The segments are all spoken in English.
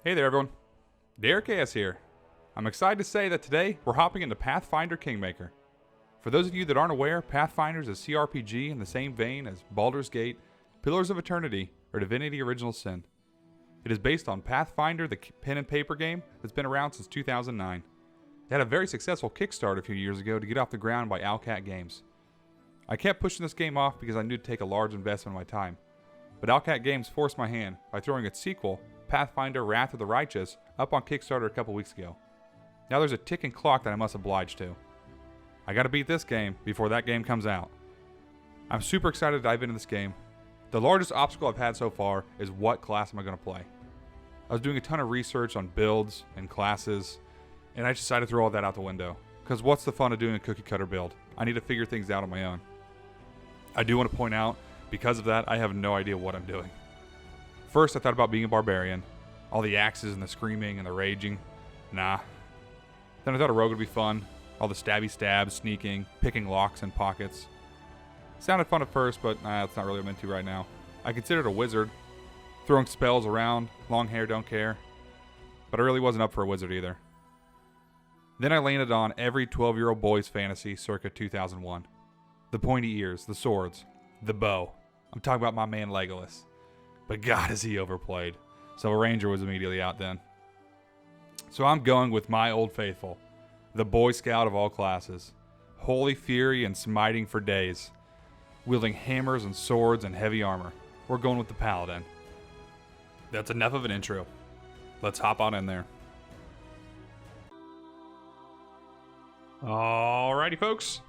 Hey there everyone, Derek AS here. I'm excited to say that today we're hopping into Pathfinder Kingmaker. For those of you that aren't aware, Pathfinder is a CRPG in the same vein as Baldur's Gate, Pillars of Eternity, or Divinity Original Sin. It is based on Pathfinder, the pen and paper game that's been around since 2009. It had a very successful Kickstarter a few years ago to get off the ground by Owlcat Games. I kept pushing this game off because I knew it'd take a large investment of my time. But Owlcat Games forced my hand by throwing its sequel, Pathfinder Wrath of the Righteous, up on Kickstarter a couple weeks ago. Now there's a ticking clock that I must oblige to. I gotta beat this game before that game comes out. I'm super excited to dive into this game. The largest obstacle I've had so far is what class am I gonna play. I was doing a ton of research on builds and classes, and I decided to throw all that out the window. Because what's the fun of doing a cookie cutter build? I need to figure things out on my own. I do want to point out, because of that, I have no idea what I'm doing. First, I thought about being a barbarian. All the axes and the screaming and the raging. Nah. Then I thought a rogue would be fun. All the stabby stabs, sneaking, picking locks and pockets. Sounded fun at first, but that's not really what I'm into right now. I considered a wizard. Throwing spells around, long hair, don't care. But I really wasn't up for a wizard either. Then I landed on every 12-year-old boy's fantasy circa 2001. The pointy ears, the swords, the bow. I'm talking about my man Legolas. But God, is he overplayed. So a ranger was immediately out then. So I'm going with my old faithful. The Boy Scout of all classes. Holy fury and smiting for days. Wielding hammers and swords and heavy armor. We're going with the Paladin. That's enough of an intro. Let's hop on in there. Alrighty folks.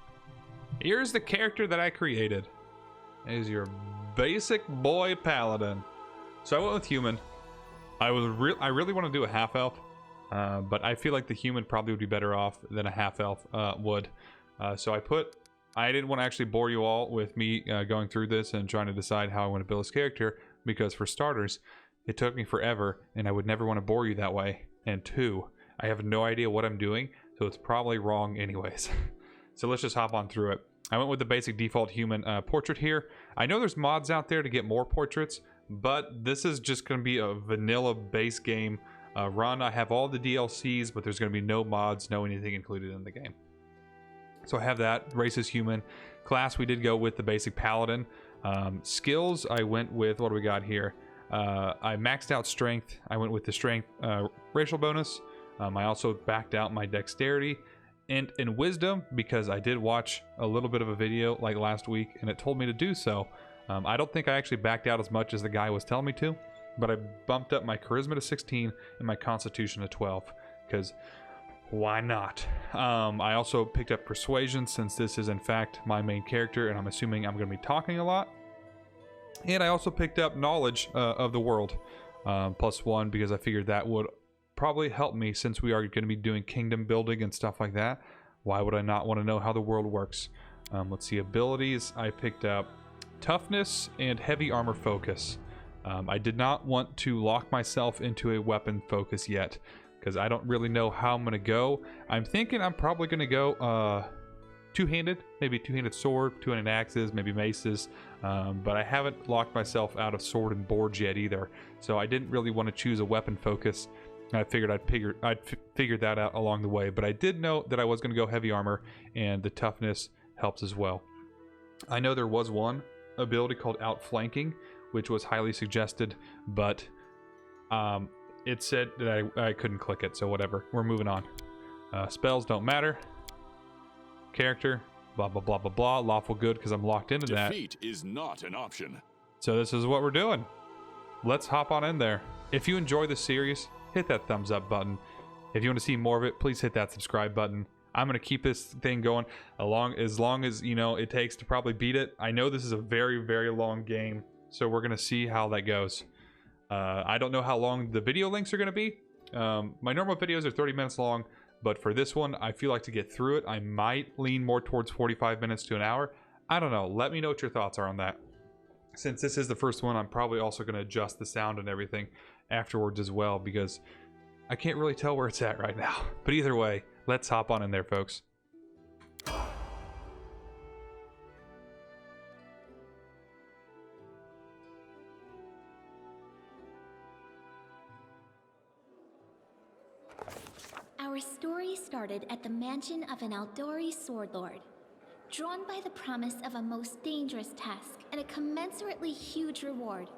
Here's the character that I created. It is your basic boy paladin. So I went with human. I really want to do a half elf, but I feel like the human probably would be better off than a half elf would. So I didn't want to actually bore you all with me going through this and trying to decide how I want to build this character, because for starters, it took me forever and I would never want to bore you that way. And two, I have no idea what I'm doing, so it's probably wrong anyways. So let's just hop on through it. I went with the basic default human portrait here. I know there's mods out there to get more portraits, but this is just going to be a vanilla base game run. I have all the DLCs, but there's going to be no mods, no anything included in the game. So I have that. Race is human. Class, we did go with the basic paladin. Skills, I went with, what do we got here? I maxed out strength. I went with the strength racial bonus. I also backed out my dexterity and wisdom, because I did watch a little bit of a video like last week and it told me to do so. I don't think I actually backed out as much as the guy was telling me to, but I bumped up my charisma to 16 and my constitution to 12, because why not? I also picked up persuasion, since this is in fact my main character and I'm assuming I'm going to be talking a lot. And I also picked up knowledge of the world, +1, because I figured that would probably help me, since we are going to be doing kingdom building and stuff like that. Why would I not want to know how the world works? Let's see, abilities. I picked up toughness and heavy armor focus. I did not want to lock myself into a weapon focus yet, because I don't really know how I'm going to go. I'm thinking I'm probably going to go two-handed, maybe two-handed sword, two-handed axes, maybe maces, but I haven't locked myself out of sword and boards yet either, so I didn't really want to choose a weapon focus. I figured I'd figure that out along the way, but I did know that I was going to go heavy armor, and the toughness helps as well. I know there was one ability called outflanking, which was highly suggested, but it said that I couldn't click it, so whatever. We're moving on. Spells don't matter. Character, blah, blah, blah, blah, blah. Lawful good, because I'm locked into that. Defeat is not an option. So this is what we're doing. Let's hop on in there. If you enjoy this series, hit that thumbs up button. If you want to see more of it, please hit that subscribe button. I'm going to keep this thing going as long as, you know, it takes to probably beat it. I know this is a very, very long game, so we're going to see how that goes. I don't know how long the video links are going to be. My normal videos are 30 minutes long, but for this one, I feel like to get through it, I might lean more towards 45 minutes to an hour. I don't know. Let me know what your thoughts are on that. Since this is the first one, I'm probably also going to adjust the sound and everything afterwards as well, because I can't really tell where it's at right now. But either way, let's hop on in there, folks. Our story started at the mansion of an Aldori sword lord. Drawn by the promise of a most dangerous task and a commensurately huge reward,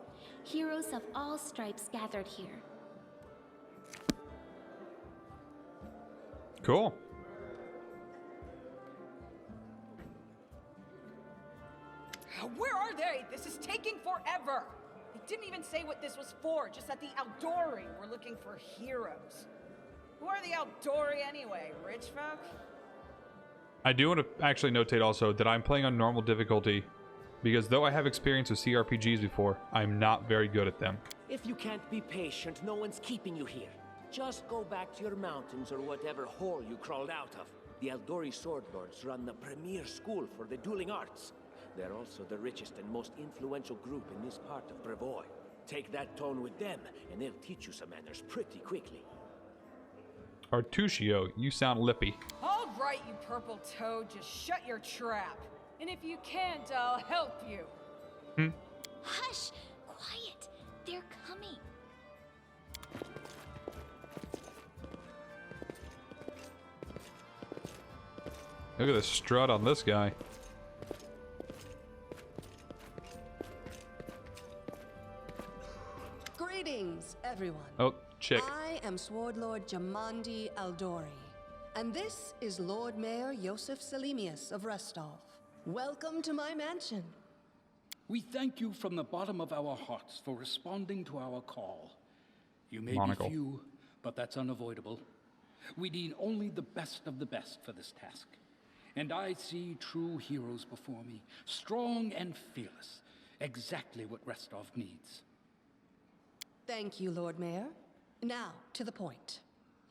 heroes of all stripes gathered here. Cool. Where are they? This is taking forever. They didn't even say what this was for, just that the Aldori were looking for heroes. Who are the Aldori anyway? Rich folk? I do want to actually notate also that I'm playing on normal difficulty because though I have experience with CRPGs before, I'm not very good at them. If you can't be patient, no one's keeping you here. Just go back to your mountains or whatever hole you crawled out of. The Aldori Sword Lords run the premier school for the dueling arts. They're also the richest and most influential group in this part of Brevoy. Take that tone with them, and they'll teach you some manners pretty quickly. Artuccio, you sound lippy. All right, you purple toad, just shut your trap. And if you can't, I'll help you. Hush! Quiet! They're coming. Look at the strut on this guy. Greetings, everyone. Oh, chick. I am Sword Lord Jamandi Aldori, and this is Lord Mayor Yosef Selimius of Restov. Welcome to my mansion. We thank you from the bottom of our hearts for responding to our call. You may Monocle. be few, but that's unavoidable. We need only the best of the best for this task. And I see true heroes before me, strong and fearless, exactly what Restov needs. Thank you, Lord Mayor. Now, to the point.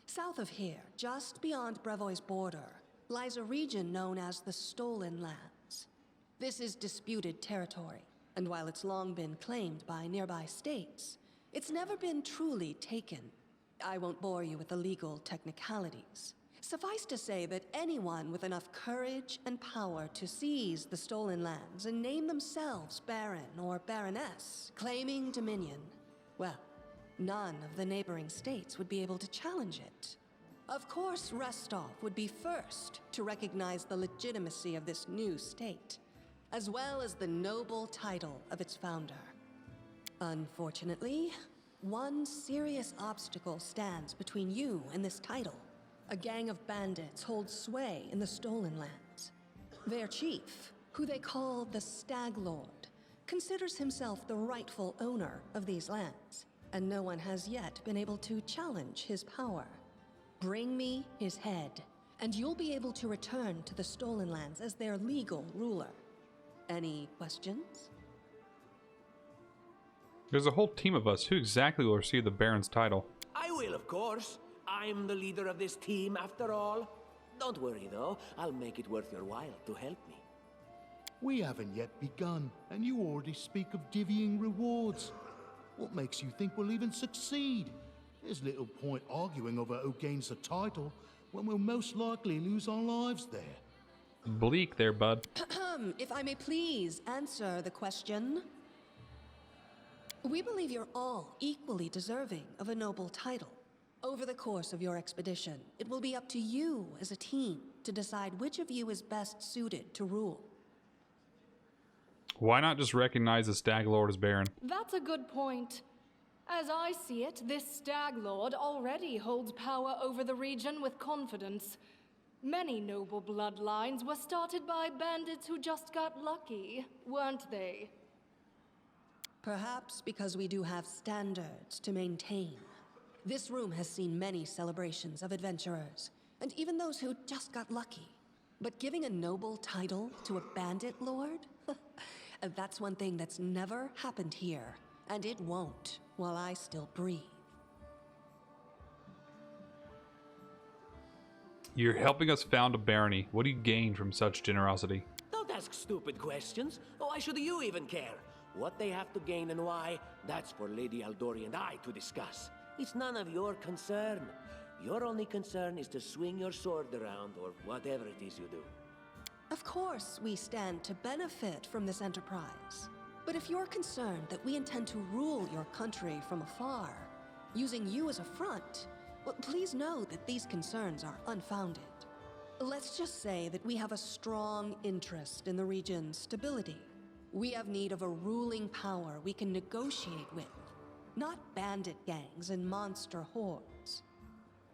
South of here, just beyond Brevoy's border, lies a region known as the Stolen Lands. This is disputed territory, and while it's long been claimed by nearby states, it's never been truly taken. I won't bore you with the legal technicalities. Suffice to say that anyone with enough courage and power to seize the Stolen Lands and name themselves Baron or Baroness, claiming dominion, well, none of the neighboring states would be able to challenge it. Of course, Restov would be first to recognize the legitimacy of this new state, as well as the noble title of its founder. Unfortunately, one serious obstacle stands between you and this title. A gang of bandits holds sway in the Stolen Lands. Their chief, who they call the Stag Lord, considers himself the rightful owner of these lands, and no one has yet been able to challenge his power. Bring me his head, and you'll be able to return to the Stolen Lands as their legal ruler. Any questions? There's a whole team of us. Who exactly will receive the Baron's title? I will, of course. I'm the leader of this team, after all. Don't worry, though. I'll make it worth your while to help me. We haven't yet begun, and you already speak of divvying rewards. What makes you think we'll even succeed? There's little point arguing over who gains the title when we'll most likely lose our lives there. Bleak there, bud. If I may please answer the question. We believe you're all equally deserving of a noble title. Over the course of your expedition, it will be up to you as a team to decide which of you is best suited to rule. Why not just recognize the Stag Lord as Baron? That's a good point. As I see it, this Stag Lord already holds power over the region with confidence. Many noble bloodlines were started by bandits who just got lucky, weren't they? Perhaps because we do have standards to maintain. This room has seen many celebrations of adventurers, and even those who just got lucky. But giving a noble title to a bandit lord? That's one thing that's never happened here, and it won't while I still breathe. You're helping us found a barony. What do you gain from such generosity? Don't ask stupid questions. Why should you even care? What they have to gain and why, that's for Lady Aldori and I to discuss. It's none of your concern. Your only concern is to swing your sword around or whatever it is you do. Of course, we stand to benefit from this enterprise. But if you're concerned that we intend to rule your country from afar, using you as a front, Well, please know that these concerns are unfounded. Let's just say that we have a strong interest in the region's stability. We have need of a ruling power we can negotiate with, not bandit gangs and monster hordes.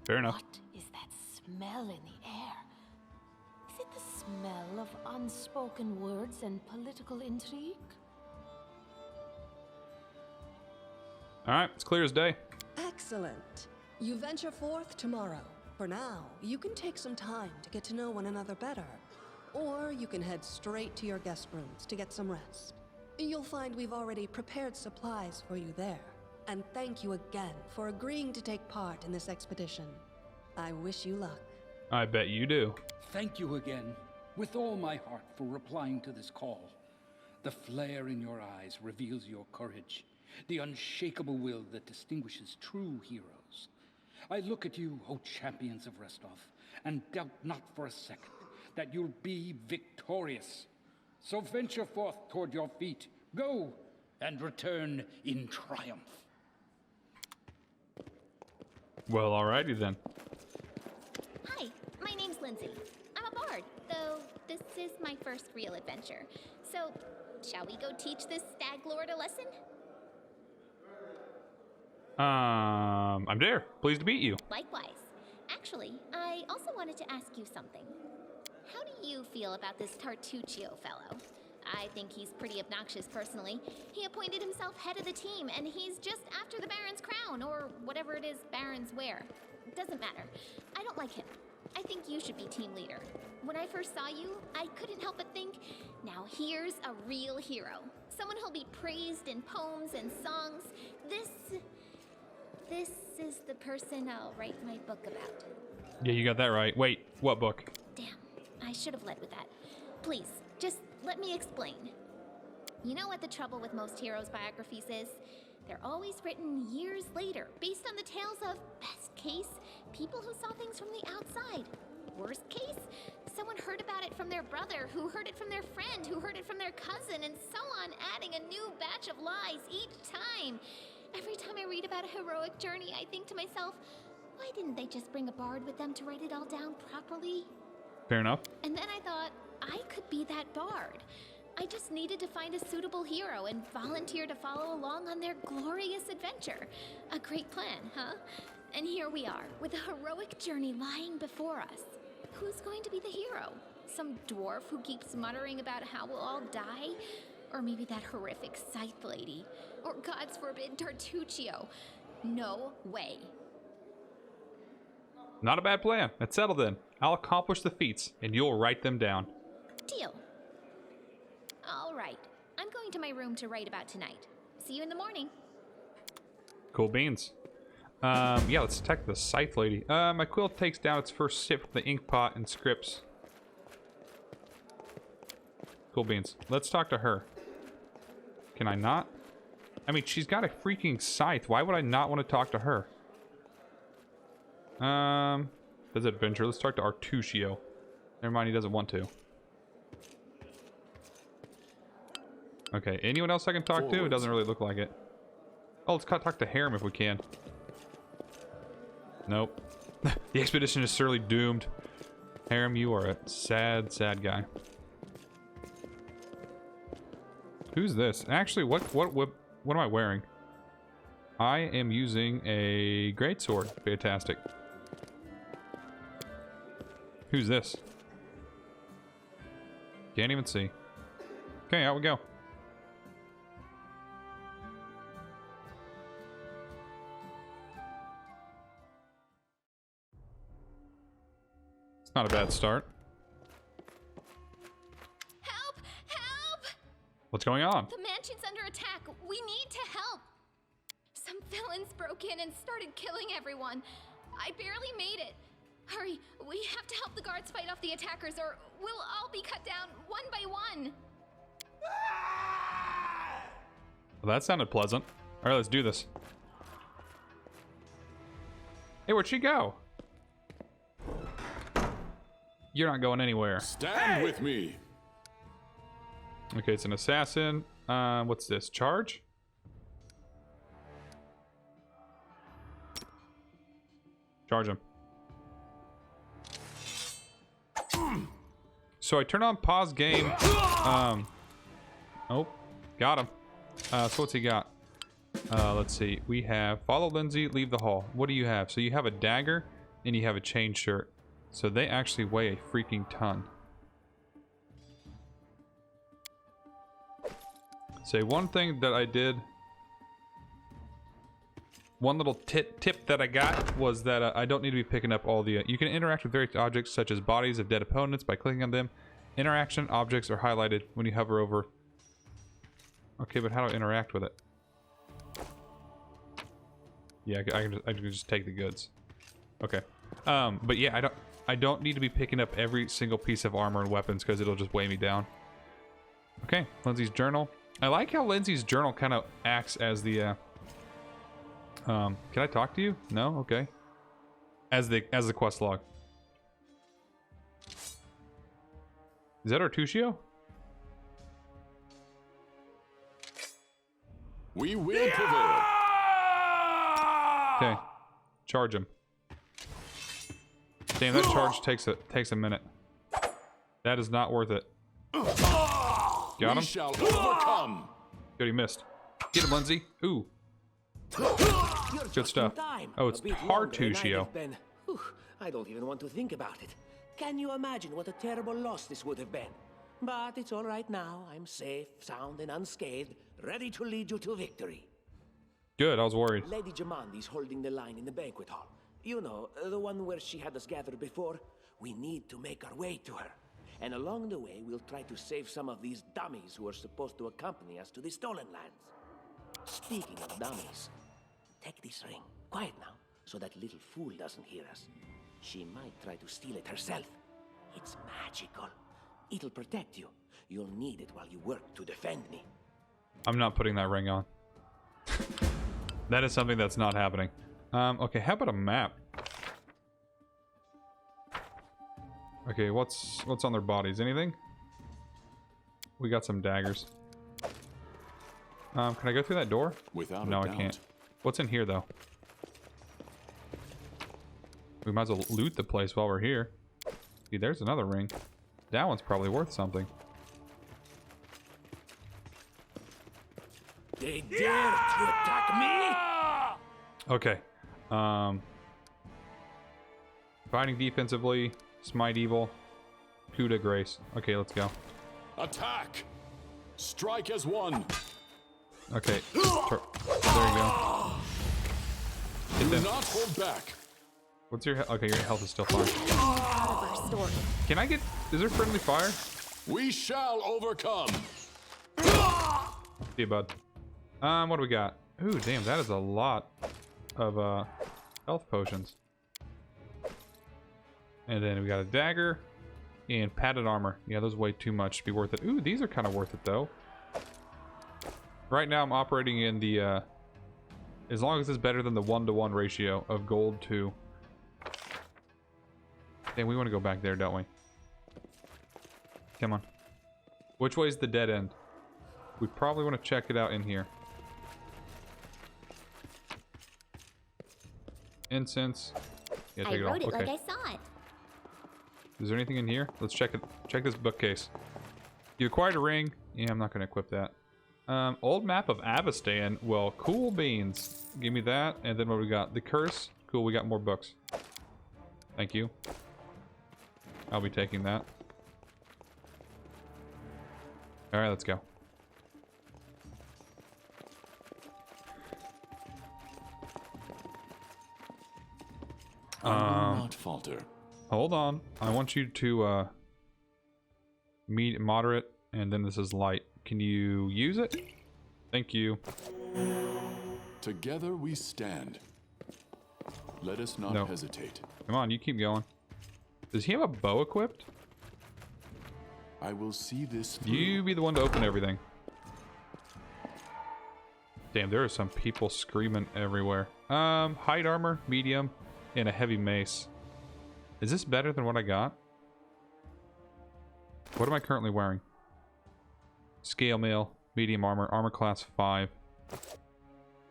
Fair enough. What is that smell in the air? Is it the smell of unspoken words and political intrigue? Alright, it's clear as day. Excellent. You venture forth tomorrow. For now, you can take some time to get to know one another better. Or you can head straight to your guest rooms to get some rest. You'll find we've already prepared supplies for you there. And thank you again for agreeing to take part in this expedition. I wish you luck. I bet you do. Thank you again, with all my heart, for replying to this call. The flare in your eyes reveals your courage, the unshakable will that distinguishes true heroes. I look at you, O champions of Restov, and doubt not for a second that you'll be victorious. So venture forth toward your feet, go, and return in triumph. Well, alrighty then. Hi, my name's Lindsay. I'm a bard, though this is my first real adventure. So, shall we go teach this stag lord a lesson? I'm there. Pleased to meet you. Likewise. Actually, I also wanted to ask you something. How do you feel about this Tartuccio fellow? I think he's pretty obnoxious personally. He appointed himself head of the team, and he's just after the Baron's crown, or whatever it is barons wear. Doesn't matter. I don't like him. I think you should be team leader. When I first saw you, I couldn't help but think, now here's a real hero. Someone who'll be praised in poems and songs. This is the person I'll write my book about. Yeah, you got that right. Wait, what book? Damn, I should have led with that. Please, just let me explain. You know what the trouble with most heroes' biographies is? They're always written years later, based on the tales of, best case, people who saw things from the outside. Worst case, someone heard about it from their brother, who heard it from their friend, who heard it from their cousin, and so on, adding a new batch of lies each time. Every time I read about a heroic journey, I think to myself, why didn't they just bring a bard with them to write it all down properly? Fair enough. And then I thought, I could be that bard. I just needed to find a suitable hero and volunteer to follow along on their glorious adventure. A great plan, huh? And here we are, with a heroic journey lying before us. Who's going to be the hero? Some dwarf who keeps muttering about how we'll all die? Or maybe that horrific scythe lady? Or, God's forbid, Tartuccio? No way. Not a bad plan. That's settled then. I'll accomplish the feats, and you'll write them down. Deal. All right. I'm going to my room to write about tonight. See you in the morning. Cool beans. Yeah, let's attack the scythe lady. My quill takes down its first sip from the ink pot and scripts. Cool beans. Let's talk to her. Can I not? I mean, she's got a freaking scythe. Why would I not want to talk to her? Does adventure. Let's talk to Artuccio. Never mind, he doesn't want to. Okay, anyone else I can talk to? It doesn't really look like it. Oh, let's talk to Harem if we can. Nope. The expedition is surely doomed. Harem, you are a sad, sad guy. Who's this? Actually, what am I wearing? I am using a greatsword. Fantastic. Who's this? Can't even see. Okay, out we go. It's not a bad start. Help! Help! What's going on? The mansion's under attack. We need to help. Some villains broke in and started killing everyone. I barely made it. Hurry, we have to help the guards fight off the attackers or we'll all be cut down one by one. Well, that sounded pleasant. Alright, let's do this. Hey, where'd she go? You're not going anywhere. Stand with me. Okay, it's an assassin. What's this? Charge? Charge him. So I turn on pause game. Oh, got him. So what's he got? Let's see. We have follow Lindsay, leave the hall. What do you have? So you have a dagger and you have a chain shirt. So they actually weigh a freaking ton. Say one thing that I did. One little tip that I got was that I don't need to be picking up all the... you can interact with various objects such as bodies of dead opponents by clicking on them. Interaction objects are highlighted when you hover over. Okay, but how do I interact with it? Yeah, I can just take the goods. Okay. But yeah, I don't need to be picking up every single piece of armor and weapons because it'll just weigh me down. Okay, Lindsay's journal. I like how Lindsay's journal kind of acts as the... can I talk to you? No? Okay. As the quest log. Is that Artuccio? We will prevail. Okay. Charge him. Damn, that charge takes a minute. That is not worth it. Got him? We shall overcome. Good, he missed. Get him, Lindsay. Ooh. Good stuff. Oh, it's Tartuccio. I don't even want to think about it. Can you imagine what a terrible loss this would have been? But it's all right now. I'm safe, sound, and unscathed, ready to lead you to victory. Good, I was worried. Lady Jamandi's holding the line in the banquet hall. You know, the one where she had us gathered before. We need to make our way to her. And along the way, we'll try to save some of these dummies who are supposed to accompany us to the stolen lands. Speaking of dummies, take this ring. Quiet now, so that little fool doesn't hear us. She might try to steal it herself. It's magical. It'll protect you. You'll need it while you work to defend me. I'm not putting that ring on. That is something that's not happening. Okay, how about a map? Okay, what's on their bodies? Anything? We got some daggers. Can I go through that door? Without no, a I doubt. can't. What's in here, though? We might as well loot the place while we're here. See, there's another ring. That one's probably worth something. They dare to attack me? Okay. Fighting defensively, smite evil, coup de grace. Okay, let's go. Attack! Strike as one. Okay. There you go. Hit Do them. not hold back. What's your health? Okay, your health is still fine. Out of our story. Can I get... Is there friendly fire? We shall overcome. See you, bud. What do we got? Ooh, damn, that is a lot of health potions. And then we got a dagger and padded armor. Yeah, those weigh too much to be worth it. Ooh, these are kind of worth it though. Right now I'm operating in the as long as it's better than the 1-to-1 ratio of gold to... Damn, we want to go back there, don't we? Come on. Which way is the dead end? We probably want to check it out in here. Incense. Yeah, I take it all. wrote it Okay. like I saw it. Is there anything in here? Let's check it. Check this bookcase. You acquired a ring. Yeah, I'm not going to equip that. Old map of Avestan. Well, cool beans. Give me that. And then what do we got? The curse. Cool, we got more books. Thank you. I'll be taking that. Alright, let's go. I will not falter. Hold on. I want you to moderate, and then this is light. Can you use it? Thank you. Together we stand. Let us not hesitate. Come on, you keep going. Does he have a bow equipped? I will see this through. You be the one to open everything. Damn, there are some people screaming everywhere. Hide armor, medium, and a heavy mace. Is this better than what I got? What am I currently wearing? Scale mail, medium armor, armor class 5.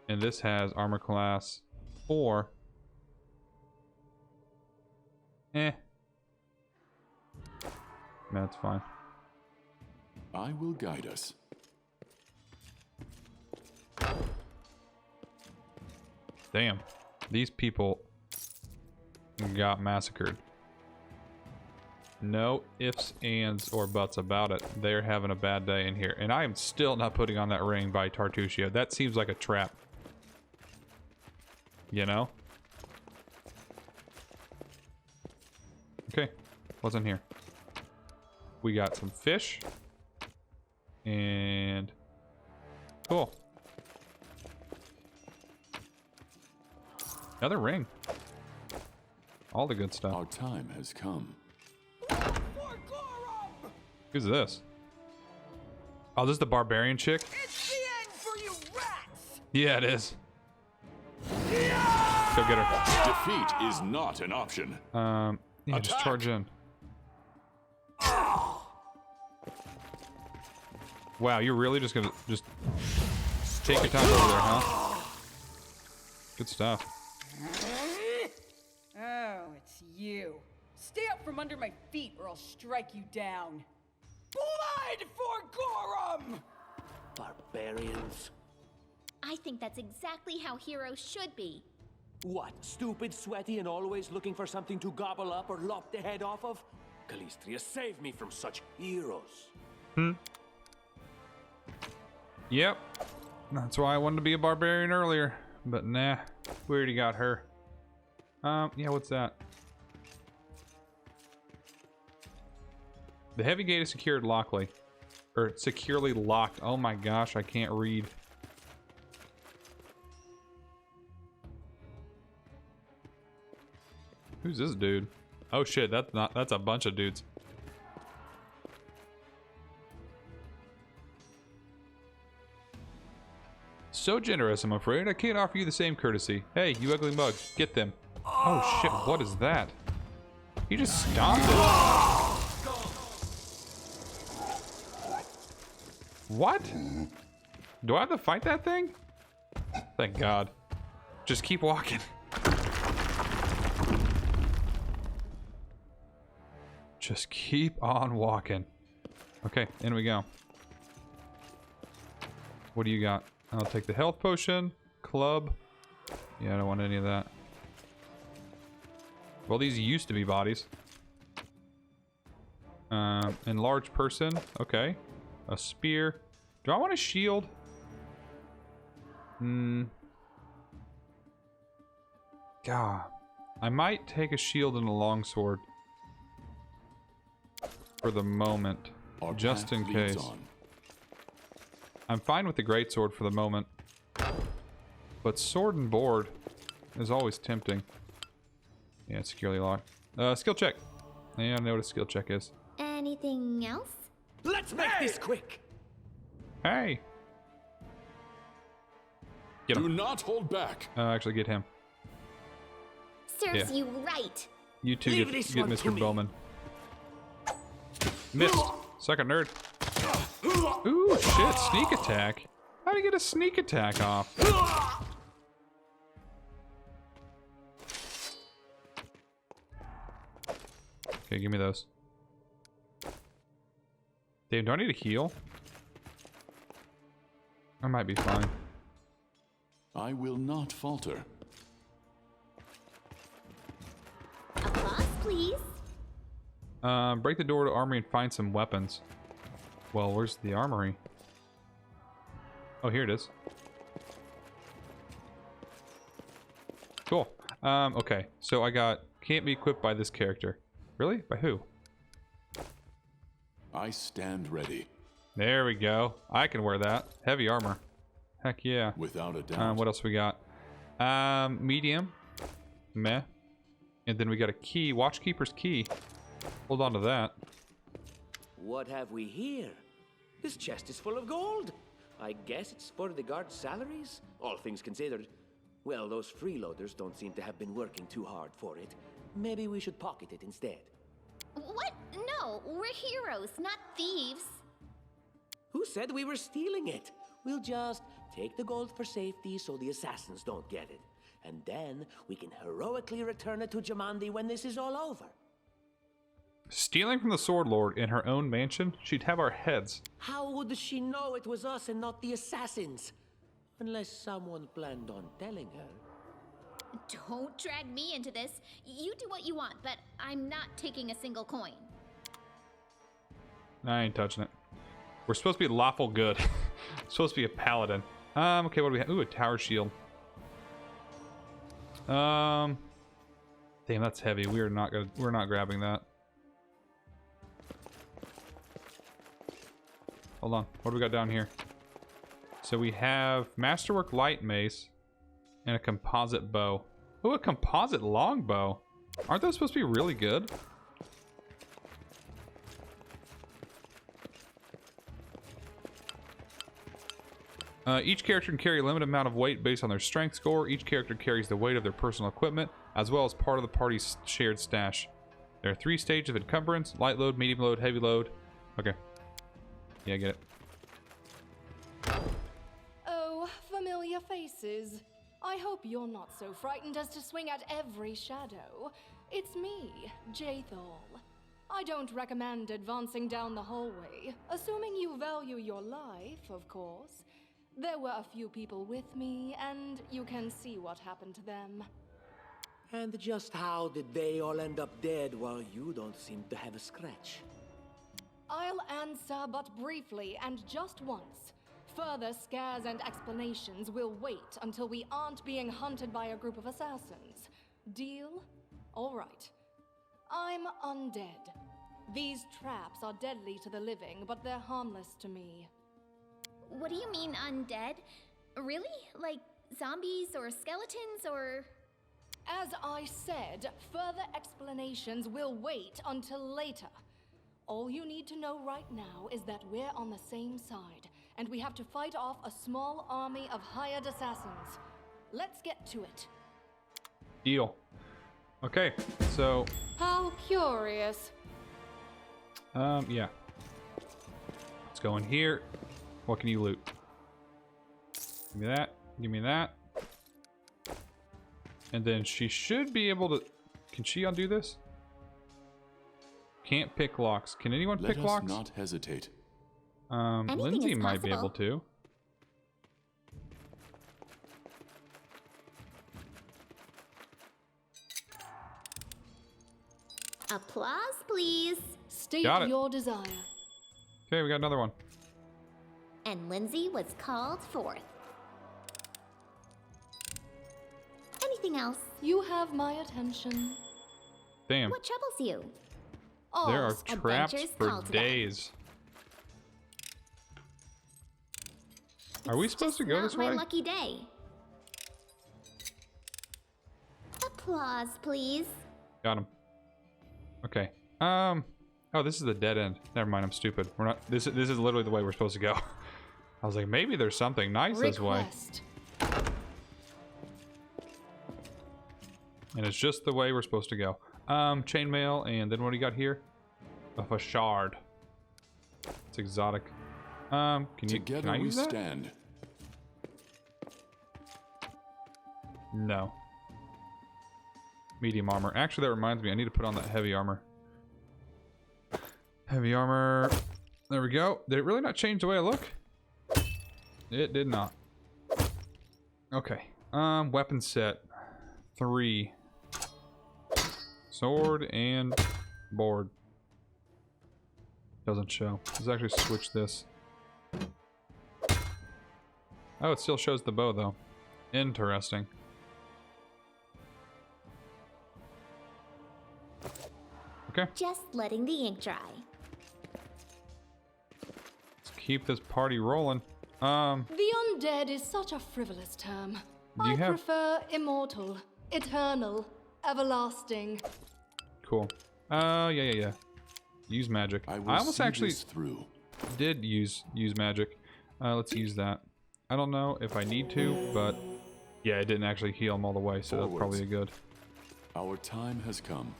And this has armor class 4. That's fine. I will guide us. Damn. These people got massacred. No ifs, ands, or buts about it. They're having a bad day in here. And I am still not putting on that ring by Tartuccio. That seems like a trap. You know? Okay. What's in here? We got some fish. And... Cool. Another ring. All the good stuff. Our time has come. Who's this? Oh, this is the barbarian chick? It's the end for you rats! Yeah, it is. Go get her. Defeat is not an option. Yeah, just Attack. charge in. Wow, you're really just gonna just take your time over there, huh? Good stuff. Oh, it's you. Stay up from under my feet or I'll strike you down. Blood for Gorum! Barbarians. I think that's exactly how heroes should be. What, stupid, sweaty, and always looking for something to gobble up or lop the head off of? Calistria, save me from such heroes. Yep. That's why I wanted to be a barbarian earlier. But nah, we already got her. Yeah, what's that? The heavy gate is secured lockly. Or securely locked. Oh my gosh, I can't read. Who's this dude? Oh shit, that's a bunch of dudes. So generous, I'm afraid. I can't offer you the same courtesy. Hey, you ugly mug, get them. Oh shit, what is that? He just stomped it. What? Do I have to fight that thing? Thank God. Just keep walking. Just keep on walking. Okay, in we go. What do you got? I'll take the health potion. Club. Yeah, I don't want any of that. Well, these used to be bodies. Enlarged person. Okay. A spear. Do I want a shield? God. I might take a shield and a longsword. For the moment. Our just path in leads case. on. I'm fine with the greatsword for the moment. But sword and board is always tempting. Yeah, it's securely locked. Skill check. Yeah, I know what a skill check is. Anything else? Let's make this quick. Hey! Get Do him. not hold back. Actually, get him. Serves Yeah. you right. You two Leave get this one to Mr. me. Bowman. Missed. Second nerd. Ooh, shit. Sneak attack. How do you get a sneak attack off? Okay, give me those. Damn, do I need to heal? I might be fine. I will not falter. Applause, please. Break the door to armory and find some weapons. Well, where's the armory? Oh, here it is. Cool. Okay. So I got can't be equipped by this character. Really? By who? I stand ready. There we go. I can wear that. Heavy armor. Heck yeah. Without a doubt. What else we got? Medium. Meh. And then we got a key. Watchkeeper's key. Hold on to that. What have we here? This chest is full of gold. I guess it's for the guards' salaries, all things considered. Well, those freeloaders don't seem to have been working too hard for it. Maybe we should pocket it instead. What? No, we're heroes, not thieves. Who said we were stealing it? We'll just take the gold for safety so the assassins don't get it. And then we can heroically return it to Jamandi when this is all over. Stealing from the Sword Lord in her own mansion, she'd have our heads. How would she know it was us and not the assassins? Unless someone planned on telling her. Don't drag me into this. You do what you want, but I'm not taking a single coin. I ain't touching it. We're supposed to be lawful good. Supposed to be a paladin. Okay, what do we have? Ooh, a tower shield. Damn, that's heavy. We're not grabbing that. Hold on. What do we got down here? So we have Masterwork Light Mace and a composite bow. Ooh, a composite longbow. Aren't those supposed to be really good? Each character can carry a limited amount of weight based on their strength score. Each character carries the weight of their personal equipment, as well as part of the party's shared stash. There are 3 stages of encumbrance: light load, medium load, heavy load. Okay. Yeah, I get it. Oh, familiar faces. I hope you're not so frightened as to swing at every shadow. It's me, Jaethal. I don't recommend advancing down the hallway, assuming you value your life, of course. There were a few people with me, and you can see what happened to them. And just how did they all end up dead while you don't seem to have a scratch? I'll answer but briefly and just once. Further scares and explanations will wait until we aren't being hunted by a group of assassins. Deal? All right. I'm undead. These traps are deadly to the living, but they're harmless to me. What do you mean undead? Really? Like zombies or skeletons or... As I said, further explanations will wait until later. All you need to know right now is that we're on the same side, and we have to fight off a small army of hired assassins. Let's get to it. Deal. Okay, so... How curious. Yeah. Let's go in here. What can you loot? Give me that. Give me that. And then she should be able to... Can she undo this? Can't pick locks. Can anyone pick locks? Let us not hesitate. Lindsay might be able to. Applause, please. State Got it. your desire. Okay, we got another one. And Lindsay was called forth. Anything else? You have my attention. Damn. What troubles you? There are All's traps adventures for call to them. days. Are we supposed to go this way? My lucky day. Applause, please. Got him. Okay. Oh, this is the dead end. Never mind, I'm stupid. We're not. This is literally the way we're supposed to go. I was like, maybe there's something nice this way. And it's just the way we're supposed to go. Chainmail, and then what do you got here? A shard. It's exotic. Can Together I we use that? stand. No. Medium armor. Actually, that reminds me, I need to put on that heavy armor. Heavy armor. There we go. Did it really not change the way I look? It did not. Okay. Weapon set. 3. Sword and board. Doesn't show. Let's actually switch this. Oh, it still shows the bow though. Interesting. Okay. Just letting the ink dry. Let's keep this party rolling. The undead is such a frivolous term. Do you I have... prefer immortal, eternal, everlasting. Cool. Yeah. Use magic. I almost actually through. did use magic. Let's use that. I don't know if I need to, but yeah, it didn't actually heal them all the way, so that's probably a good. Our time has come.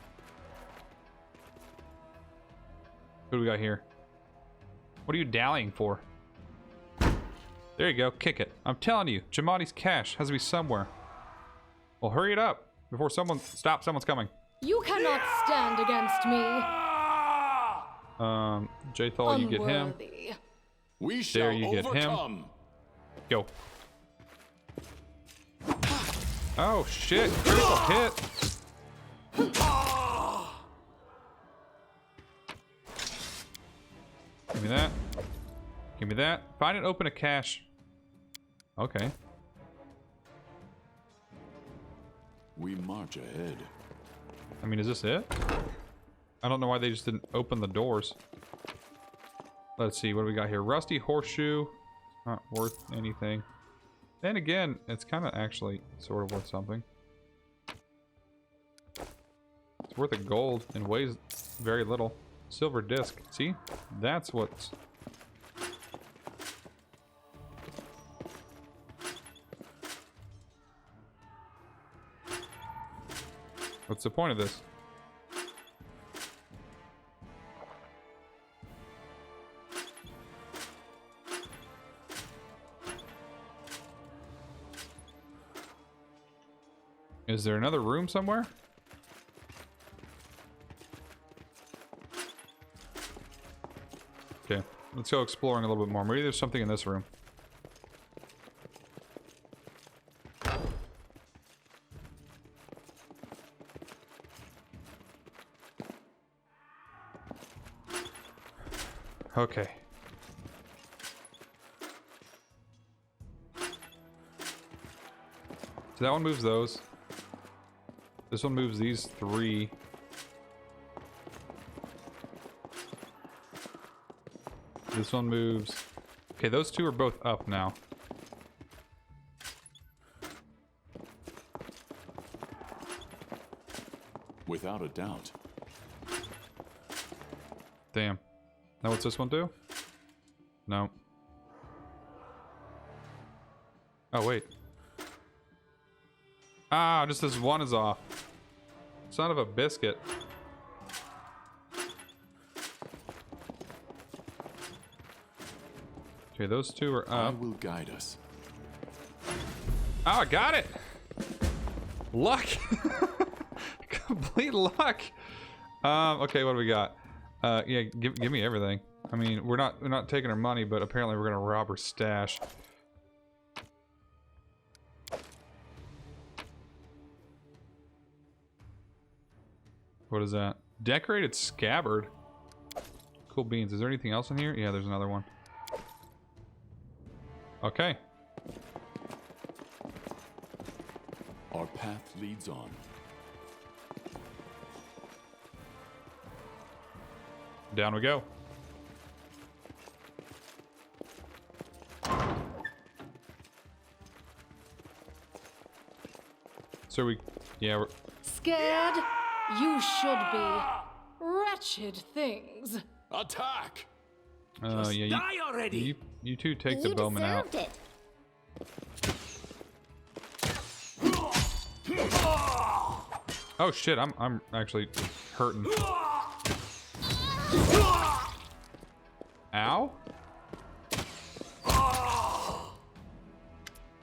What do we got here? What are you dallying for? There you go. Kick it. I'm telling you, Jamadi's cash has to be somewhere. Well, hurry it up before someone's coming. You cannot stand against me. Jthal, you get him. Unworthy. We shall There you get him. overcome. Go. Oh shit! Critical hit. Give me that. Give me that. Find and open a cache. Okay. We march ahead. I mean, is this it? I don't know why they just didn't open the doors. Let's see, what do we got here? Rusty horseshoe. Not worth anything. Then again, it's kind of actually sort of worth something. It's worth a gold and weighs very little. Silver disc. See? That's what's... What's the point of this? Is there another room somewhere? Okay, let's go exploring a little bit more. Maybe there's something in this room. Okay. So that one moves those. This one moves these three. This one moves... Okay, those two are both up now. Without a doubt. Damn. Now what's this one do? No. Oh, wait. Ah, just this one is off. Son of a biscuit. Okay, those two are I up. will guide us. Oh, I got it! Luck! Complete luck! Okay, what do we got? Yeah, give me everything. I mean, we're not taking her money, but apparently we're gonna rob her stash. What is that? Decorated scabbard. Cool beans. Is there anything else in here? Yeah, there's another one. Okay. Our path leads on. Down we go. So yeah, we're... Scared? You should be. Wretched things. Attack! Just yeah, die already! you two take You the bowman out. deserved it. Oh shit, I'm actually hurting. Ow?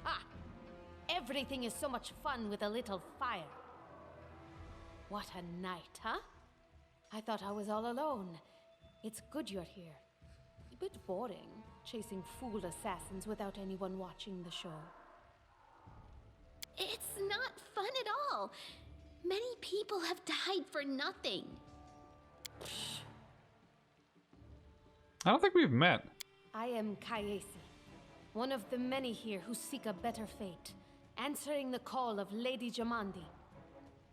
Ah! Everything is so much fun with a little fire. What a night, huh? I thought I was all alone. It's good you're here. A bit boring, chasing fool assassins without anyone watching the show. It's not fun at all. Many people have died for nothing. I don't think we've met. I am Kayesi, one of the many here who seek a better fate, answering the call of Lady Jamandi.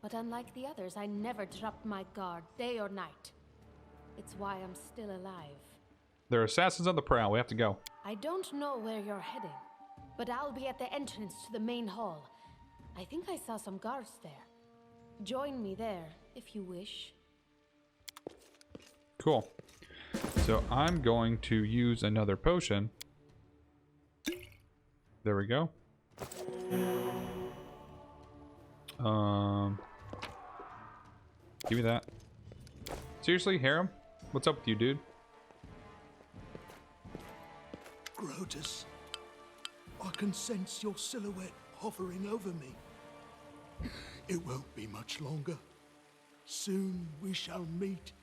But unlike the others, I never dropped my guard, day or night. It's why I'm still alive. There are assassins on the prowl. We have to go. I don't know where you're heading, but I'll be at the entrance to the main hall. I think I saw some guards there. Join me there, if you wish. Cool. So I'm going to use another potion. There we go. Give me that. Seriously, Harem? What's up with you, dude? Grotus, I can sense your silhouette hovering over me. It won't be much longer. Soon we shall meet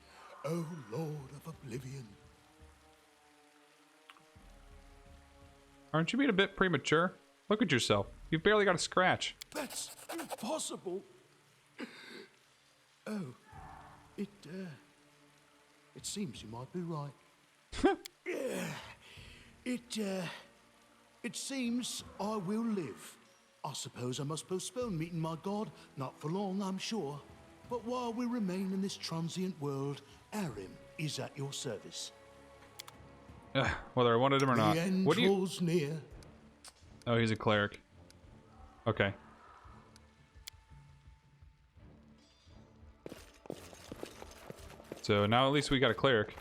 O Lord of Oblivion. Aren't you being a bit premature? Look at yourself. You've barely got a scratch. That's impossible. Oh, it seems you might be right. It seems I will live. I suppose I must postpone meeting my god, not for long, I'm sure. But while we remain in this transient world, Arim is at your service. Whether I wanted him or not. The end What do you... draws near. Oh, he's a cleric. Okay. So now at least we got a cleric.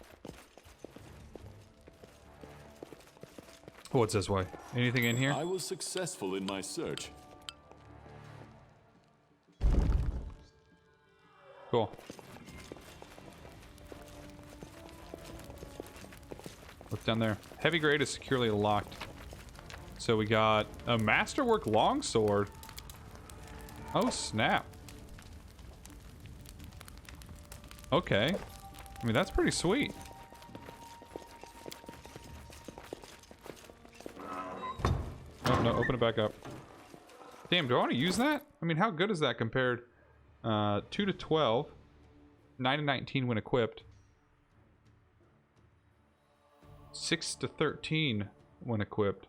What's this way? Anything in here? I was successful in my search. Cool. What's down there? Heavy grade is securely locked. So we got a masterwork longsword. Oh, snap. Okay. I mean, that's pretty sweet. Oh, no, open it back up. Damn, do I want to use that? I mean, how good is that compared? 2 to 12. 9 to 19 when equipped. 6 to 13 when equipped.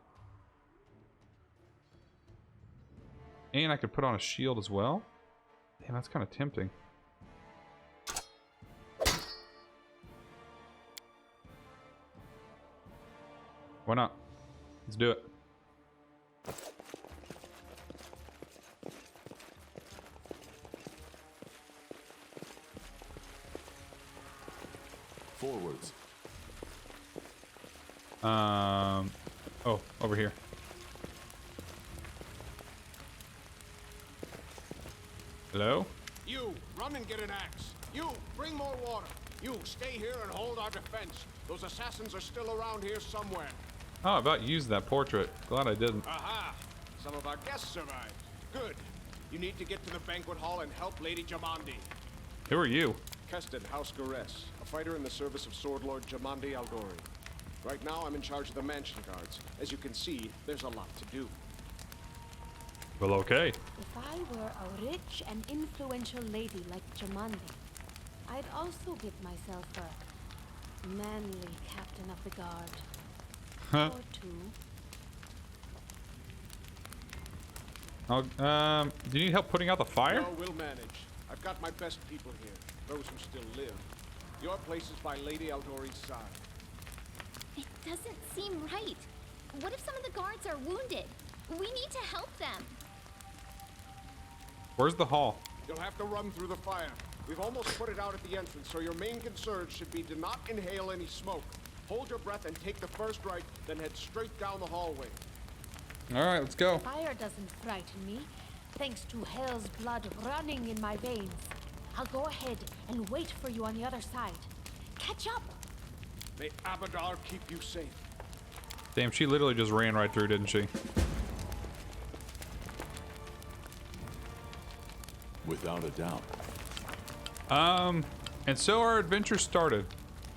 And I could put on a shield as well. Damn, that's kind of tempting. Why not? Let's do it. Forwards. Oh, over here. Hello? You, run and get an axe. You, bring more water. You, stay here and hold our defense. Those assassins are still around here somewhere. Oh, I about used that portrait. Glad I didn't. Aha! Some of our guests survived. Good. You need to get to the banquet hall and help Lady Jamandi. Who are you? Keston, House Gares, a fighter in the service of Sword Lord Jamandi Aldori. Right now, I'm in charge of the mansion guards. As you can see, there's a lot to do. Well, okay. If I were a rich and influential lady like Jamandi, I'd also give myself a manly captain of the guard. Huh. Or two. Oh, do you need help putting out the fire? No, we'll manage. I've got my best people here, those who still live. Your place is by Lady Aldori's side. It doesn't seem right. What if some of the guards are wounded? We need to help them. Where's the hall? You'll have to run through the fire. We've almost put it out at the entrance, so your main concern should be to not inhale any smoke. Hold your breath and take the first right, then head straight down the hallway. All right, let's go. Fire doesn't frighten me, thanks to hell's blood running in my veins. I'll go ahead and wait for you on the other side. Catch up! May Abadar keep you safe. Damn, she literally just ran right through, didn't she? Without a doubt. And so our adventure started.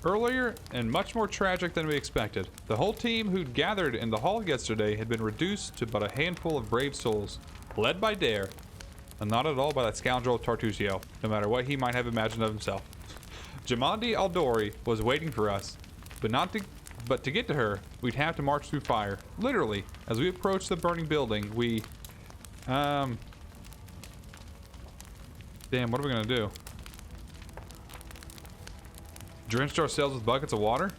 Earlier and much more tragic than we expected. The whole team who'd gathered in the hall yesterday had been reduced to but a handful of brave souls, led by Dare, and not at all by that scoundrel Tartusio, no matter what he might have imagined of himself. Jamandi Aldori was waiting for us, but to get to her, we'd have to march through fire. Literally, as we approached the burning building, we, damn, what are we gonna do? Drenched ourselves with buckets of water?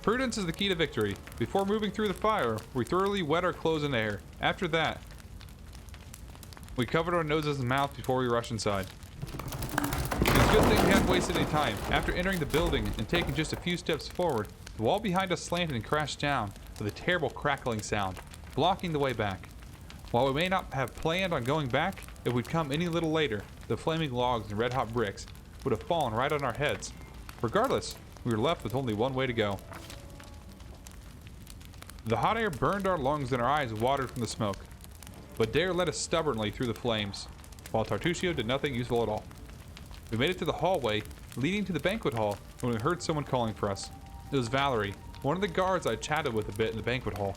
Prudence is the key to victory. Before moving through the fire, we thoroughly wet our clothes in air. After that, we covered our noses and mouths before we rushed inside. It's a good thing we hadn't wasted any time. After entering the building and taking just a few steps forward, the wall behind us slanted and crashed down with a terrible crackling sound, blocking the way back. While we may not have planned on going back, if we'd come any little later, the flaming logs and red-hot bricks would have fallen right on our heads. Regardless, we were left with only one way to go. The hot air burned our lungs and our eyes watered from the smoke, but Dare led us stubbornly through the flames, while Tartusio did nothing useful at all. We made it to the hallway leading to the banquet hall when we heard someone calling for us. It was Valerie, one of the guards I chatted with a bit in the banquet hall.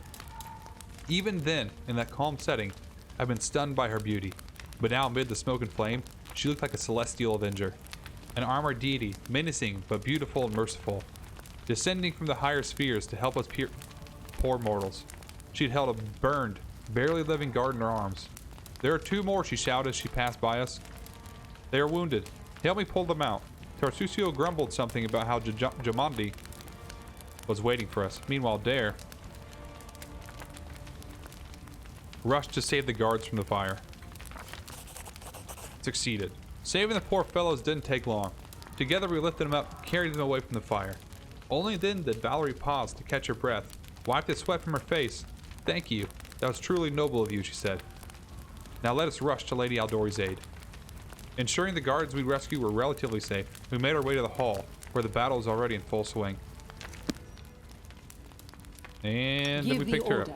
Even then, in that calm setting, I've been stunned by her beauty. But now amid the smoke and flame, she looked like a celestial avenger. An armored deity, menacing but beautiful and merciful, descending from the higher spheres to help us poor mortals. She had held a burned, barely living guard in her arms. There are 2 more, she shouted as she passed by us. They are wounded. Help me pull them out. Tarsusio grumbled something about how Jamandi was waiting for us. Meanwhile, Dare rushed to save the guards from the fire. Succeeded. Saving the poor fellows didn't take long. Together we lifted them up, carried them away from the fire. Only then did Valerie pause to catch her breath, wipe the sweat from her face. Thank you. That was truly noble of you, she said. Now let us rush to Lady Aldori's aid. Ensuring the guards we rescued were relatively safe, we made our way to the hall, where the battle was already in full swing. And then we picked her up.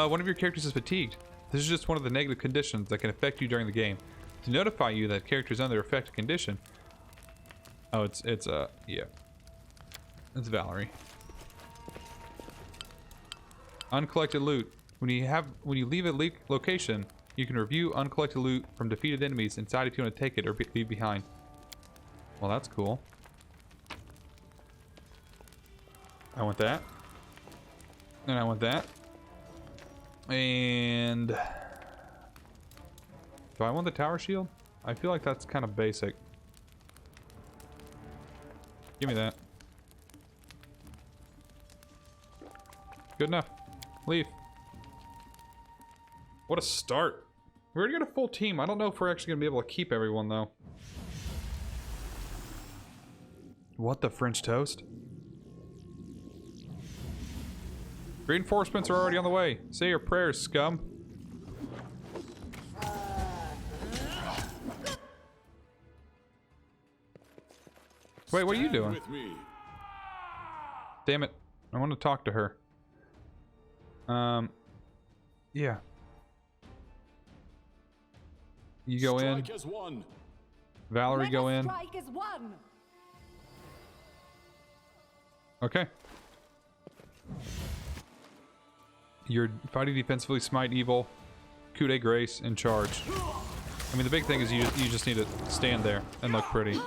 One of your characters is fatigued. This is just one of the negative conditions that can affect you during the game. To notify you that character is under affected condition. Oh, yeah. It's Valerie. Uncollected loot. When you leave a location, you can review uncollected loot from defeated enemies inside if you want to take it or leave behind. Well, that's cool. I want that. And I want that. And do I want the tower shield? I feel like that's kind of basic. Give me that. Good enough. Leave. What a start. We already got a full team. I don't know if we're actually going to be able to keep everyone, though. What the French toast? Reinforcements are already on the way. Say your prayers, scum. Wait, what are you doing? Damn it. I want to talk to her. Yeah. You go in. Valerie, go in. Okay. You're fighting defensively, smite evil, coup de grace, and charge. I mean, the big thing is you just need to stand there and look pretty.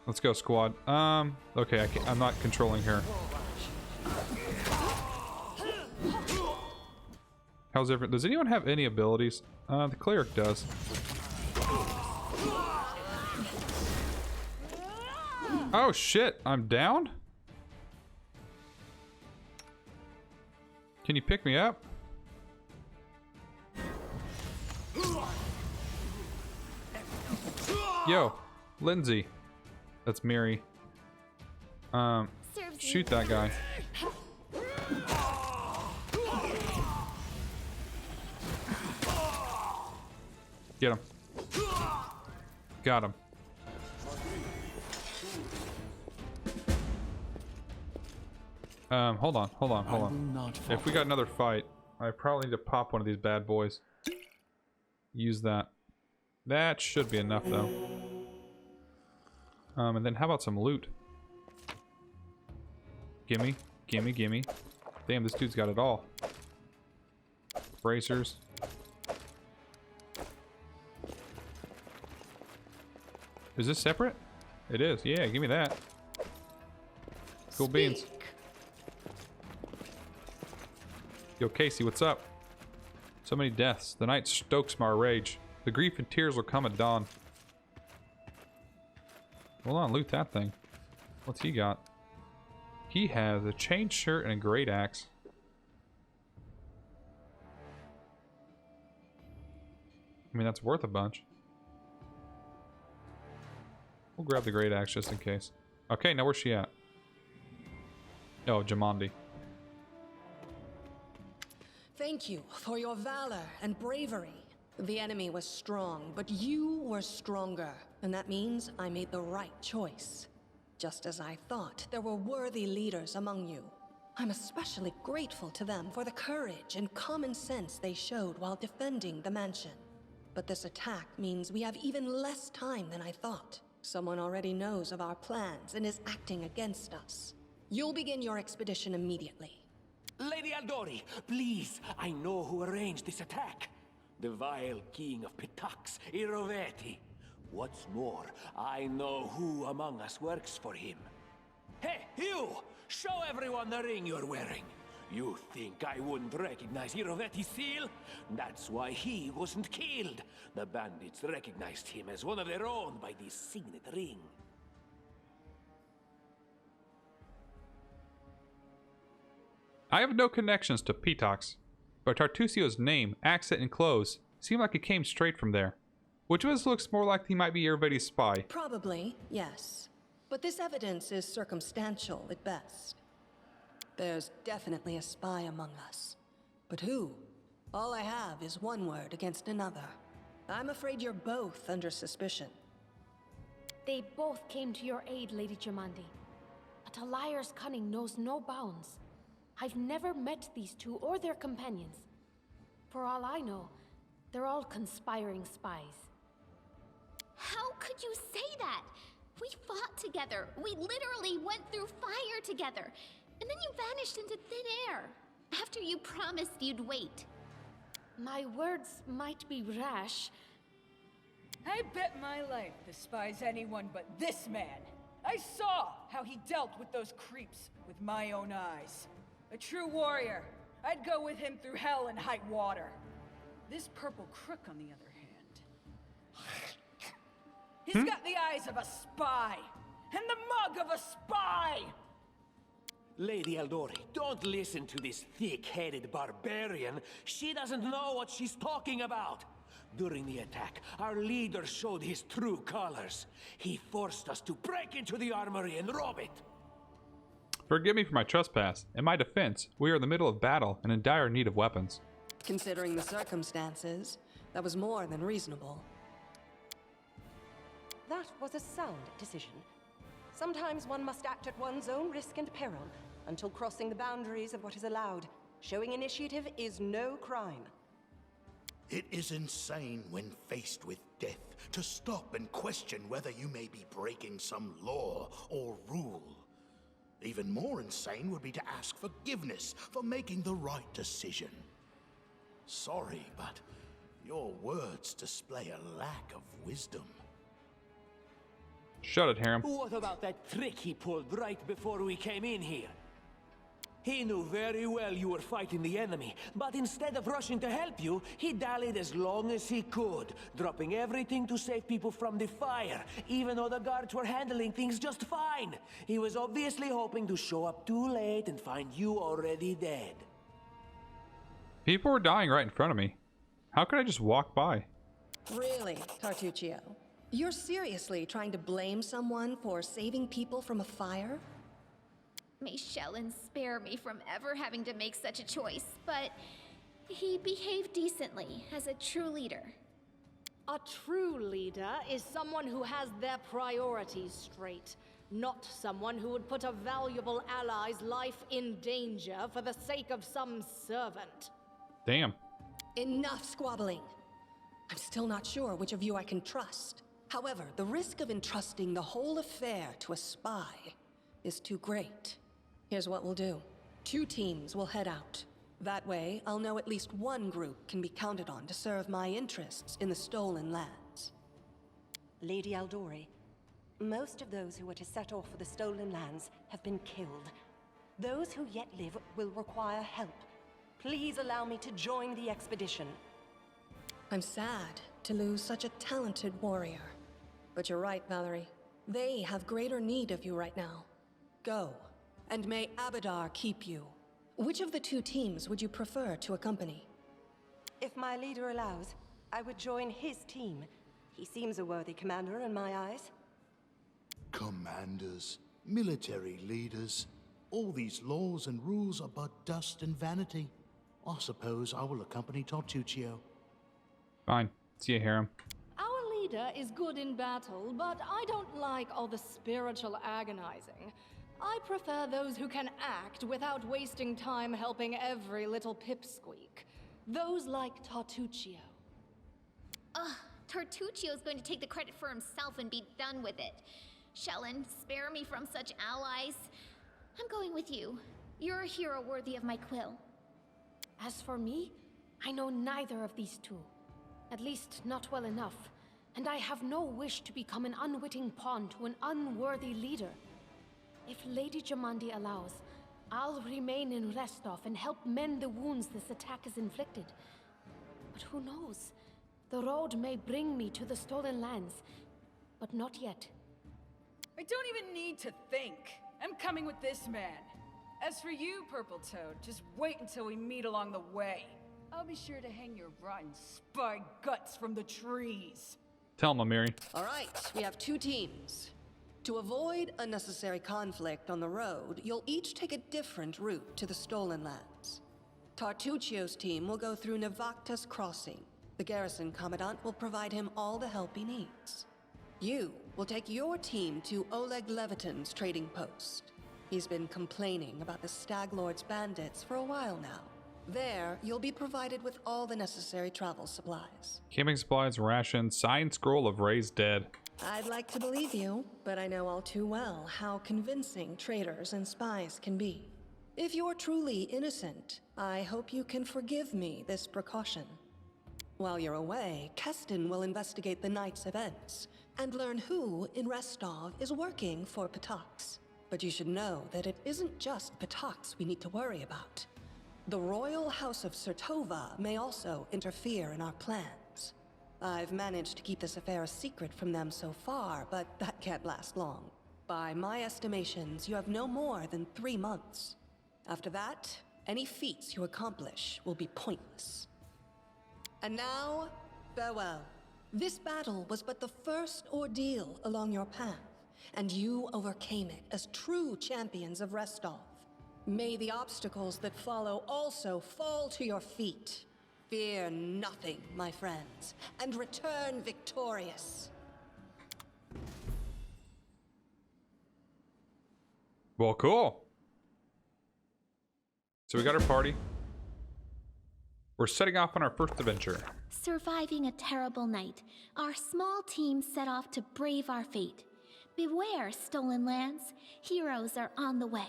Let's go, squad. Okay, I'm not controlling her. How's everyone? Does anyone have any abilities? The cleric does. Oh shit, I'm down? Can you pick me up? Yo, Lindsay. That's Mary. Shoot that guy. Get him. Got him. Hold on. If we got another fight, I probably need to pop one of these bad boys. Use that. That should be enough, though. And then how about some loot? Gimme, gimme, gimme. Damn, this dude's got it all. Bracers. Is this separate? It is. Yeah, give me that. Cool beans. Yo, Casey, what's up? So many deaths. The night stokes my rage. The grief and tears will come at dawn. Hold on, loot that thing. What's he got? He has a chain shirt and a great axe. I mean, that's worth a bunch. We'll grab the great axe just in case. Okay, now where's she at? Oh, Jamandi. Thank you for your valor and bravery. The enemy was strong, but you were stronger. And that means I made the right choice. Just as I thought, there were worthy leaders among you. I'm especially grateful to them for the courage and common sense they showed while defending the mansion. But this attack means we have even less time than I thought. Someone already knows of our plans and is acting against us. You'll begin your expedition immediately. Lady Aldori, please, I know who arranged this attack. The vile king of Pitax, Iroveti. What's more, I know who among us works for him. Hey, you! Show everyone the ring you're wearing. You think I wouldn't recognize Iroveti's seal? That's why he wasn't killed. The bandits recognized him as one of their own by this signet ring. I have no connections to Pitox, but Tartusio's name, accent, and clothes seem like it came straight from there. Which of us looks more like he might be Iroveti's spy? Probably, yes. But this evidence is circumstantial at best. There's definitely a spy among us. But who? All I have is one word against another. I'm afraid you're both under suspicion. They both came to your aid, Lady Jamandi. But a liar's cunning knows no bounds. I've never met these two or their companions. For all I know, they're all conspiring spies. How could you say that? We fought together. We literally went through fire together. And then you vanished into thin air. After you promised you'd wait. My words might be rash. I bet my life despise anyone but this man. I saw how he dealt with those creeps with my own eyes. A true warrior. I'd go with him through hell and high water. This purple crook, on the other hand... He's got the eyes of a spy, and the mug of a spy! Lady Aldori, don't listen to this thick-headed barbarian. She doesn't know what she's talking about. During the attack, our leader showed his true colors. He forced us to break into the armory and rob it. Forgive me for my trespass. In my defense, we are in the middle of battle and in dire need of weapons. Considering the circumstances, that was more than reasonable. That was a sound decision. Sometimes one must act at one's own risk and peril, until crossing the boundaries of what is allowed. Showing initiative is no crime. It is insane when faced with death to stop and question whether you may be breaking some law or rule. Even more insane would be to ask forgiveness for making the right decision. Sorry, but your words display a lack of wisdom. Shut it, Harem. What about that trick he pulled right before we came in here? He knew very well you were fighting the enemy, but instead of rushing to help you, he dallied as long as he could, dropping everything to save people from the fire, even though the guards were handling things just fine. He was obviously hoping to show up too late and find you already dead. People were dying right in front of me. How could I just walk by? Really, Tartuccio? You're seriously trying to blame someone for saving people from a fire? May Shellen spare me from ever having to make such a choice, but he behaved decently as a true leader. A true leader is someone who has their priorities straight, not someone who would put a valuable ally's life in danger for the sake of some servant. Damn. Enough squabbling. I'm still not sure which of you I can trust. However, the risk of entrusting the whole affair to a spy is too great. Here's what we'll do. 2 teams will head out. That way, I'll know at least one group can be counted on to serve my interests in the stolen lands. Lady Aldori, most of those who were to set off for the stolen lands have been killed. Those who yet live will require help. Please allow me to join the expedition. I'm sad to lose such a talented warrior. But you're right, Valerie. They have greater need of you right now. Go, and may Abadar keep you. Which of the 2 teams would you prefer to accompany? If my leader allows, I would join his team. He seems a worthy commander in my eyes. Commanders, military leaders, all these laws and rules are but dust and vanity. I suppose I will accompany Tartuccio. Fine. See you, Harem. Our leader is good in battle, but I don't like all the spiritual agonizing. I prefer those who can act without wasting time helping every little pipsqueak. Those like Tartuccio. Ugh, Tartuccio's going to take the credit for himself and be done with it. Shellen, spare me from such allies. I'm going with you. You're a hero worthy of my quill. As for me, I know neither of these two. At least not well enough. And I have no wish to become an unwitting pawn to an unworthy leader. If Lady Jamandi allows, I'll remain in Restov and help mend the wounds this attack has inflicted. But who knows? The road may bring me to the Stolen Lands, but not yet. I don't even need to think. I'm coming with this man. As for you, Purple Toad, just wait until we meet along the way. I'll be sure to hang your rotten spy guts from the trees. Tell him, Amiri. All right, we have 2 teams. To avoid unnecessary conflict on the road, you'll each take a different route to the Stolen Lands. Tartuccio's team will go through Navakta's Crossing. The garrison commandant will provide him all the help he needs. You will take your team to Oleg Levitin's trading post. He's been complaining about the Stag Lord's bandits for a while now. There, you'll be provided with all the necessary travel supplies. Camping supplies, rations, signed scroll of raised dead. I'd like to believe you, but I know all too well how convincing traitors and spies can be. If you're truly innocent, I hope you can forgive me this precaution. While you're away, Keston will investigate the night's events and learn who in Restov is working for Patax. But you should know that it isn't just Patax we need to worry about. The royal house of Sertova may also interfere in our plans. I've managed to keep this affair a secret from them so far, but that can't last long. By my estimations, you have no more than 3 months. After that, any feats you accomplish will be pointless. And now, farewell. This battle was but the first ordeal along your path, and you overcame it as true champions of Restov. May the obstacles that follow also fall to your feet. Fear nothing, my friends, and return victorious. Well, cool. So we got our party. We're setting off on our first adventure. Surviving a terrible night, our small team set off to brave our fate. Beware, Stolen Lands. Heroes are on the way.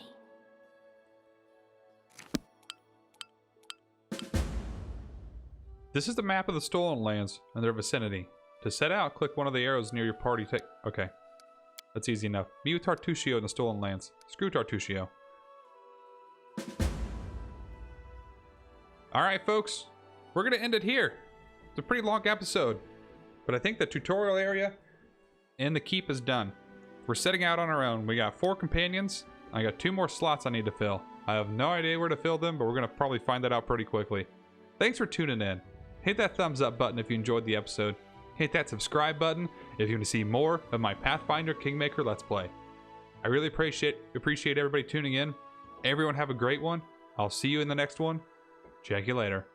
This is the map of the Stolen Lands and their vicinity. To set out, click one of the arrows near your party. Okay. That's easy enough. Meet with Tartuccio in the Stolen Lands. Screw Tartuccio. Alright, folks. We're going to end it here. It's a pretty long episode. But I think the tutorial area and the keep is done. We're setting out on our own. We got 4 companions. I got 2 more slots I need to fill. I have no idea where to fill them, but we're going to probably find that out pretty quickly. Thanks for tuning in. Hit that thumbs up button if you enjoyed the episode. Hit that subscribe button if you want to see more of my Pathfinder Kingmaker Let's Play. I really appreciate everybody tuning in. Everyone have a great one. I'll see you in the next one. Check you later.